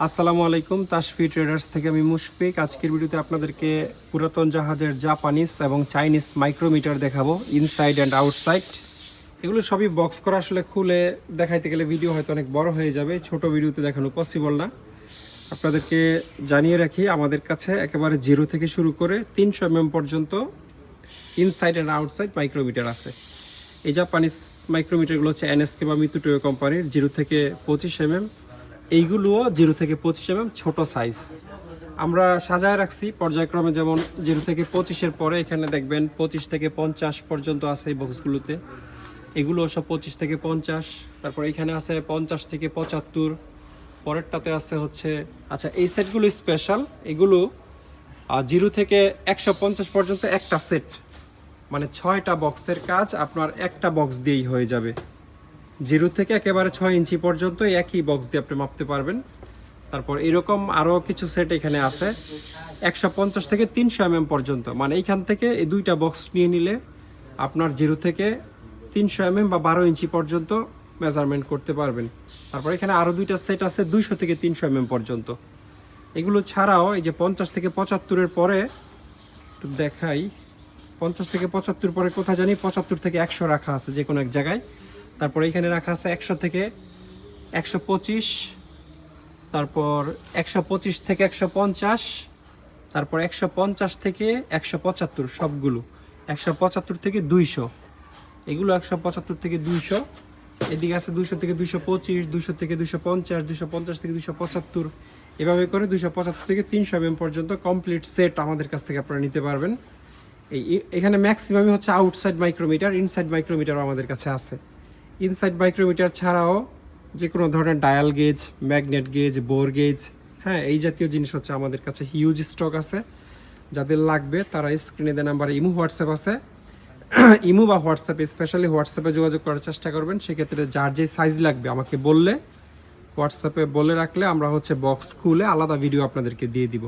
আসসালামু আলাইকুম, তাশফি ট্রেডার্স থেকে আমি মুশফিক। আজকের ভিডিওতে আপনাদেরকে পুরাতন জাহাজের জাপানিজ এবং চাইনিজ মাইক্রোমিটার দেখাবো, ইনসাইড অ্যান্ড আউটসাইড। এগুলো সবই বক্স করা, আসলে খুলে দেখাইতে গেলে ভিডিও হয়তো অনেক বড় হয়ে যাবে, ছোট ভিডিওতে দেখানো পসিবল না। আপনাদেরকে জানিয়ে রাখি, আমাদের কাছে একেবারে 0 থেকে শুরু করে 300 mm পর্যন্ত ইনসাইড অ্যান্ড আউটসাইড মাইক্রোমিটার আছে। এই জাপানিজ মাইক্রোমিটারগুলো হচ্ছে এনএসকে বা মিতুটোয়ো কোম্পানির, 0 থেকে 25 mm। এইগুলোও 0 থেকে 25 mm ছোট সাইজ আমরা সাজায় রাখছি পর্যায়ক্রমে, যেমন 0 থেকে 25-এর পরে এখানে দেখবেন 25 থেকে 50 পর্যন্ত আছে এই বক্সগুলোতে। এগুলো সব 25 থেকে 50, তারপর এখানে আছে 50 থেকে 75, পরেরটাতে আছে হচ্ছে, আচ্ছা এই সেটগুলো স্পেশাল। এগুলো 0 থেকে 150 পর্যন্ত একটা সেট, মানে 6টা বক্সের কাজ আপনার একটা বক্স দিয়েই হয়ে যাবে। 0 থেকে একেবারে 6 ইঞ্চি পর্যন্ত একই বক্স দিয়ে আপনি মাপতে পারবেন। তারপর এরকম আরও কিছু সেট এখানে আছে 150 থেকে 300 mm পর্যন্ত, মানে এইখান থেকে এই দুইটা বক্স নিয়ে নিলে আপনার 0 থেকে 300 mm বা 12 ইঞ্চি পর্যন্ত মেজারমেন্ট করতে পারবেন। তারপর এখানে আরও দুইটা সেট আছে 200 থেকে 300 mm পর্যন্ত। এগুলো ছাড়াও এই যে 50 থেকে 75-এর পরে একটু দেখাই, 50 থেকে 75 পরে কোথায় জানি 75 থেকে 100 রাখা আছে যে কোনো এক জায়গায়। তারপর এখানে রাখা আছে 100 থেকে 125, তারপর 125 থেকে 150, তারপর 150 থেকে 175, সবগুলো 175 থেকে 200, এগুলো 175 থেকে 200। এদিকে আছে 200 থেকে 225, 200 থেকে 250, 250 থেকে 275, এভাবে করে 275 থেকে 300 mm পর্যন্ত কমপ্লিট সেট আমাদের কাছ থেকে আপনারা নিতে পারবেন। এখানে ম্যাক্সিমামই হচ্ছে আউটসাইড মাইক্রোমিটার, ইনসাইড মাইক্রোমিটারও আমাদের কাছে আছে। ইনসাইড মাইক্রোমিটার ছাড়াও যে কোনো ধরনের dial gauge, magnet gauge, bore gauge, হ্যাঁ এই জাতীয় জিনিস হচ্ছে আমাদের কাছে হিউজ স্টক আছে। যাদের লাগবে তারা স্ক্রিনে দেওয়া নাম্বারে ইমো হোয়াটসঅ্যাপ আছে, ইমো বা হোয়াটসঅ্যাপে, স্পেশালি হোয়াটসঅ্যাপে যোগাযোগ করার চেষ্টা করবেন। সেক্ষেত্রে যার যে সাইজ লাগবে আমাকে বললে, হোয়াটসঅ্যাপে বলে রাখলে আমরা হচ্ছে বক্স খুলে আলাদা ভিডিও আপনাদেরকে দিয়ে দিব।